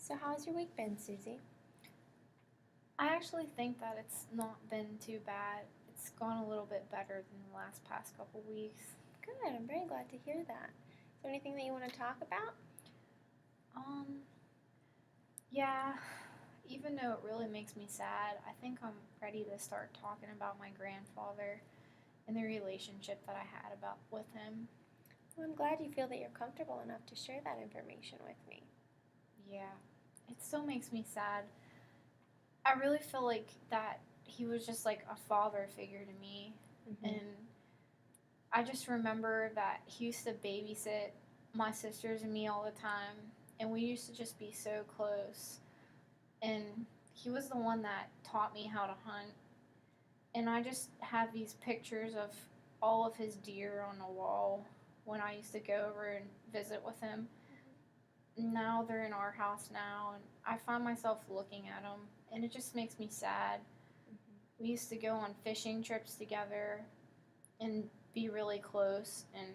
So how's your week been, Susie? I actually think that it's not been too bad. It's gone a little bit better than the last past couple weeks. Good, I'm very glad to hear that. Is there anything that you want to talk about? Um, yeah, even though it really makes me sad, I think I'm ready to start talking about my grandfather and the relationship that I had about with him. Well, I'm glad you feel that you're comfortable enough to share that information with me. Yeah, it still makes me sad. I really feel like that he was just like a father figure to me, and I just remember that he used to babysit my sisters and me all the time, and we used to just be so close. And he was the one that taught me how to hunt. And I just have these pictures of all of his deer on the wall when I used to go over and visit with him. Now they're in our house now, and I find myself looking at them, and it just makes me sad. We used to go on fishing trips together and be really close, and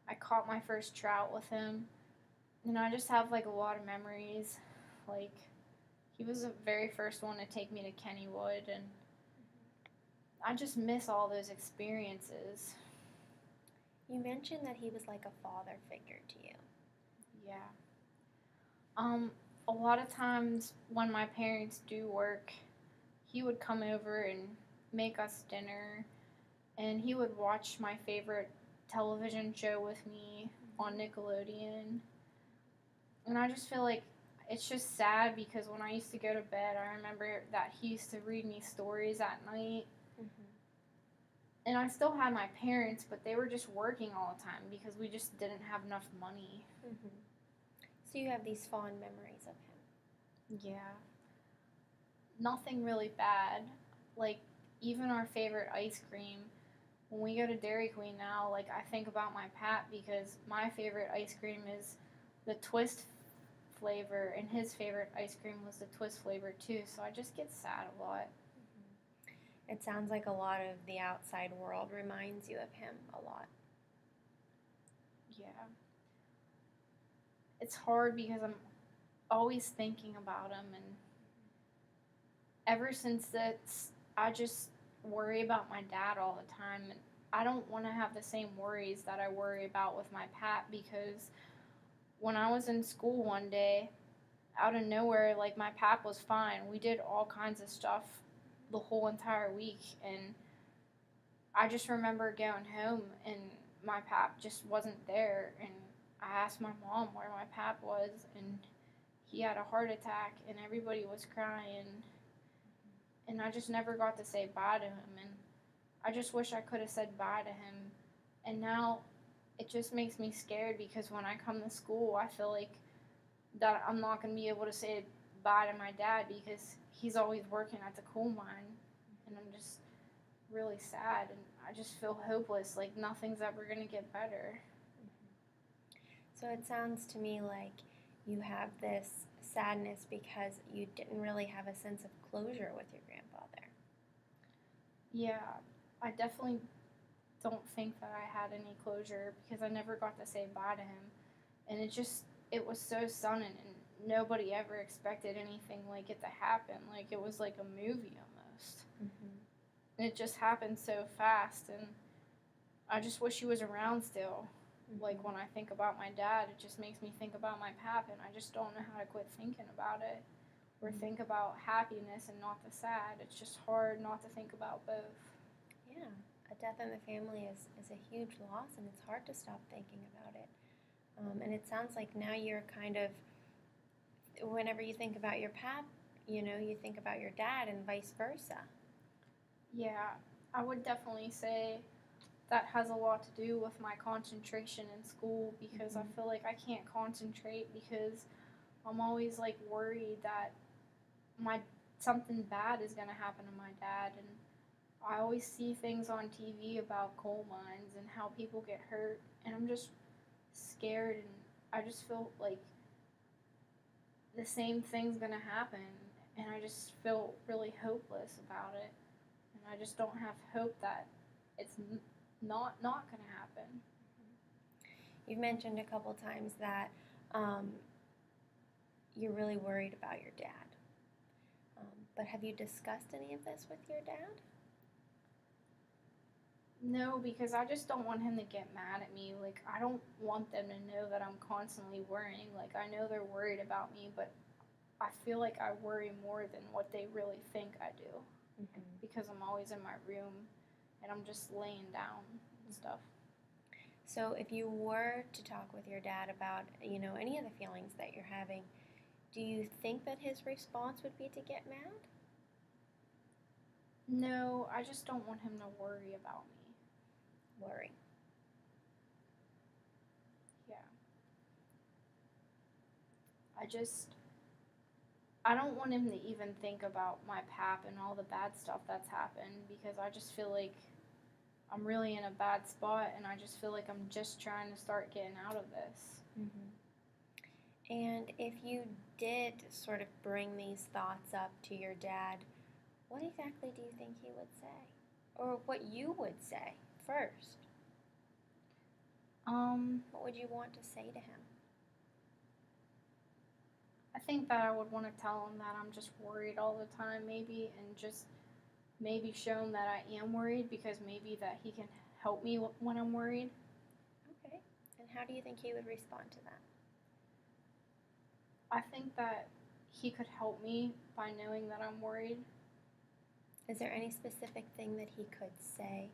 I caught my first trout with him. And I just have like a lot of memories. Like, he was the very first one to take me to Kennywood, and I just miss all those experiences. You mentioned that he was like a father figure to you. Yeah. A lot of times when my parents do work, he would come over and make us dinner, and he would watch my favorite television show with me on Nickelodeon. And I just feel like it's just sad because when I used to go to bed, I remember that he used to read me stories at night. And I still had my parents, but they were just working all the time because we just didn't have enough money. So you have these fond memories of him. Yeah. Nothing really bad. Like, even our favorite ice cream, when we go to Dairy Queen now, like, I think about my pap because my favorite ice cream is the twist flavor, and his favorite ice cream was the twist flavor too, so I just get sad a lot. It sounds like a lot of the outside world reminds you of him a lot. Yeah. It's hard because I'm always thinking about him, and ever since that's, I just worry about my dad all the time, and I don't want to have the same worries that I worry about with my pap because when I was in school one day, out of nowhere, like my pap was fine. We did all kinds of stuff the whole entire week, and I just remember going home and my pap just wasn't there, and I asked my mom where my pap was, and he had a heart attack, and everybody was crying, and I just never got to say bye to him, and I just wish I could have said bye to him, and now it just makes me scared because when I come to school, I feel like that I'm not going to be able to say bye to my dad because he's always working at the coal mine, and I'm just really sad, and I just feel hopeless, like nothing's ever going to get better. So it sounds to me like you have this sadness because you didn't really have a sense of closure with your grandfather. Yeah, I definitely don't think that I had any closure because I never got to say bye to him, and it was so sudden, and nobody ever expected anything like it to happen. Like, it was like a movie almost. And it just happened so fast, and I just wish he was around still. Like, when I think about my dad, it just makes me think about my pap, and I just don't know how to quit thinking about it or think about happiness and not the sad. It's just hard not to think about both. Yeah, a death in the family is a huge loss, and it's hard to stop thinking about it. And it sounds like now you're kind of, whenever you think about your pap, you know, you think about your dad and vice versa. Yeah, I would definitely say that has a lot to do with my concentration in school because I feel like I can't concentrate because I'm always like worried that my something bad is gonna happen to my dad, and I always see things on TV about coal mines and how people get hurt, and I'm just scared, and I just feel like the same thing's gonna happen, and I just feel really hopeless about it, and I just don't have hope that it's not gonna happen. You've mentioned a couple times that you're really worried about your dad. But have you discussed any of this with your dad? No, because I just don't want him to get mad at me. Like, I don't want them to know that I'm constantly worrying. Like, I know they're worried about me, but I feel like I worry more than what they really think I do. Mm-hmm. Because I'm always in my room and I'm just laying down and stuff. So if you were to talk with your dad about, any of the feelings that you're having, do you think that his response would be to get mad? No, I just don't want him to worry about me. Worry. Yeah. I don't want him to even think about my pap and all the bad stuff that's happened because I just feel like I'm really in a bad spot and I just feel like I'm just trying to start getting out of this. Mm-hmm. And if you did sort of bring these thoughts up to your dad, what exactly do you think he would say? Or what you would say first? What would you want to say to him? I think that I would want to tell him that I'm just worried all the time, maybe, and just maybe show him that I am worried because maybe that he can help me when I'm worried. Okay. And how do you think he would respond to that? I think that he could help me by knowing that I'm worried. Is there any specific thing that he could say?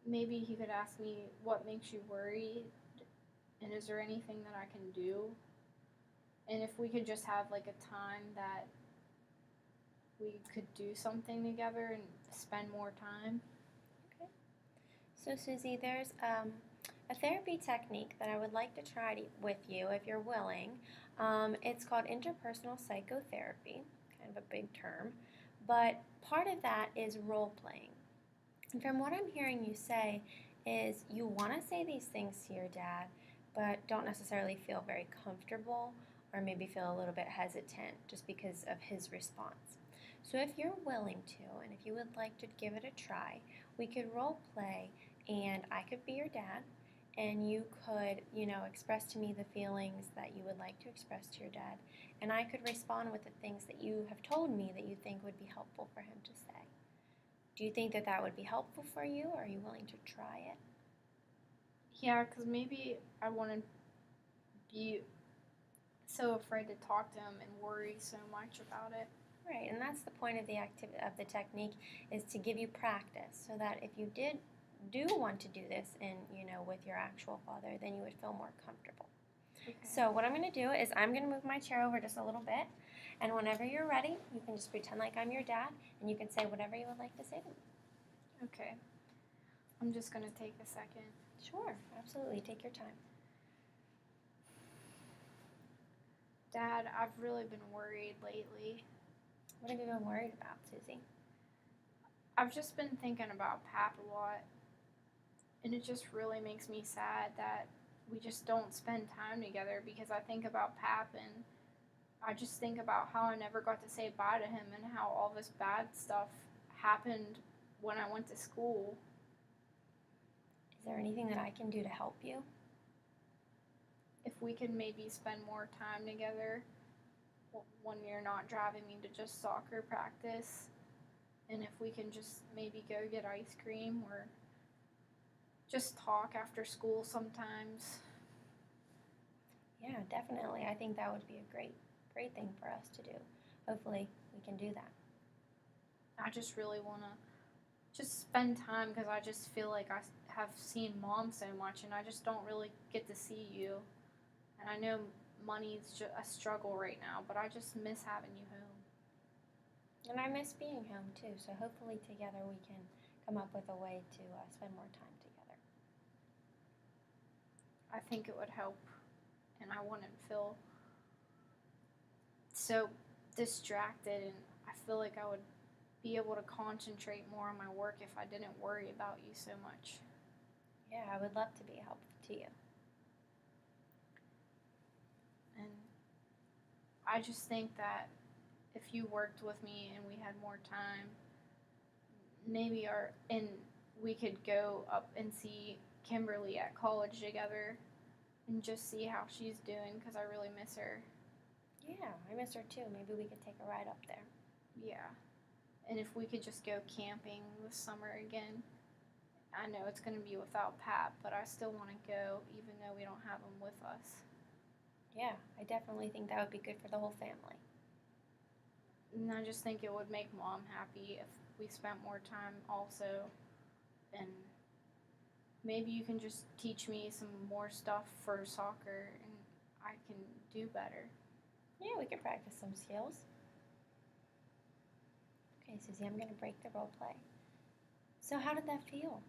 Maybe he could ask me, what makes you worried? And is there anything that I can do? And if we could just have like a time that we could do something together and spend more time. Okay. So Susie, there's a therapy technique that I would like to try with you if you're willing. It's called interpersonal psychotherapy, kind of a big term, but part of that is role playing. And from what I'm hearing you say is you want to say these things to your dad, but don't necessarily feel very comfortable or maybe feel a little bit hesitant just because of his response. So if you're willing to, and if you would like to give it a try, we could role play and I could be your dad and you could, express to me the feelings that you would like to express to your dad, and I could respond with the things that you have told me that you think would be helpful for him to say. Do you think that that would be helpful for you, or are you willing to try it? Yeah, because maybe I wouldn't be so afraid to talk to him and worry so much about it. Right, and that's the point of the technique, is to give you practice so that if you do want to do this with your actual father, then you would feel more comfortable. Okay. So what I'm going to do is I'm going to move my chair over just a little bit, and whenever you're ready, you can just pretend like I'm your dad, and you can say whatever you would like to say to me. Okay. I'm just going to take a second. Sure, absolutely. Take your time. Dad, I've really been worried lately. What have you been worried about, Susie? I've just been thinking about Pap a lot, and it just really makes me sad that we just don't spend time together because I think about Pap and I just think about how I never got to say bye to him and how all this bad stuff happened when I went to school. Is there anything that I can do to help you? If we could maybe spend more time together when you're not driving me to just soccer practice, and if we can just maybe go get ice cream or just talk after school sometimes. Yeah, definitely. I think that would be a great thing for us to do. Hopefully we can do that. I just really want to just spend time because I just feel like I have seen Mom so much and I just don't really get to see you. And I know money's a struggle right now, but I just miss having you home. And I miss being home too, so hopefully together we can come up with a way to spend more time together. I think it would help, and I wouldn't feel so distracted, and I feel like I would be able to concentrate more on my work if I didn't worry about you so much. Yeah, I would love to be helpful to you. And I just think that if you worked with me and we had more time, maybe we could go up and see Kimberly at college together and just see how she's doing because I really miss her. Yeah, I miss her too. Maybe we could take a ride up there. Yeah. And if we could just go camping this summer again. I know it's going to be without Pat, but I still want to go even though we don't have him with us. Yeah, I definitely think that would be good for the whole family. And I just think it would make Mom happy if we spent more time also. And maybe you can just teach me some more stuff for soccer and I can do better. Yeah, we could practice some skills. Okay, Susie, I'm going to break the role play. So how did that feel?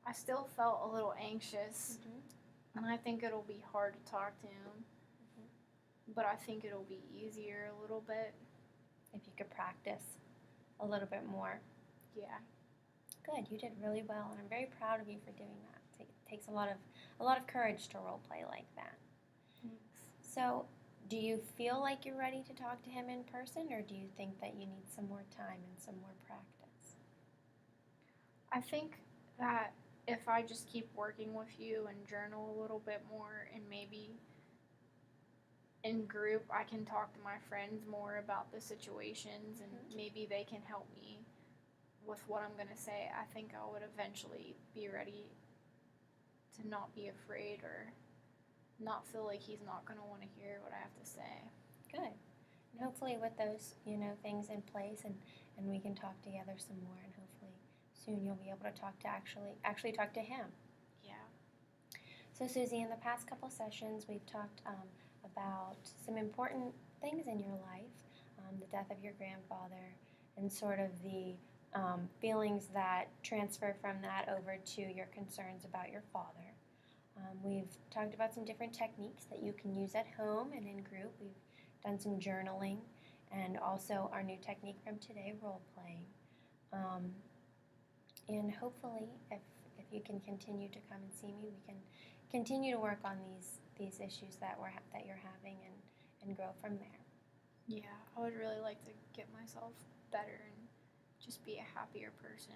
I still felt a little anxious, and I think it'll be hard to talk to him, but I think it'll be easier a little bit. If you could practice a little bit more. Yeah. Good, you did really well, and I'm very proud of you for doing that. It takes a lot of courage to role play like that. Thanks. So, do you feel like you're ready to talk to him in person, or do you think that you need some more time and some more practice? I think that if I just keep working with you and journal a little bit more and maybe in group I can talk to my friends more about the situations and maybe they can help me with what I'm going to say, I think I would eventually be ready to not be afraid or not feel like he's not going to want to hear what I have to say. Good. And hopefully with those, things in place and we can talk together some more, and hopefully soon you'll be able to talk to actually talk to him. Yeah. So Susie, in the past couple sessions, we've talked about some important things in your life, the death of your grandfather, and sort of the feelings that transfer from that over to your concerns about your father. We've talked about some different techniques that you can use at home and in group. We've done some journaling and also our new technique from today, role playing. And hopefully, if you can continue to come and see me, we can continue to work on these issues that you're having and grow from there. Yeah, I would really like to get myself better and just be a happier person.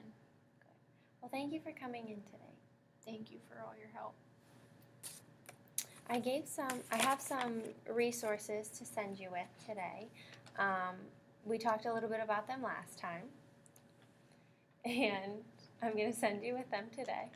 Good. Well, thank you for coming in today. Thank you for all your help. I have some resources to send you with today. We talked a little bit about them last time, and I'm going to send you with them today.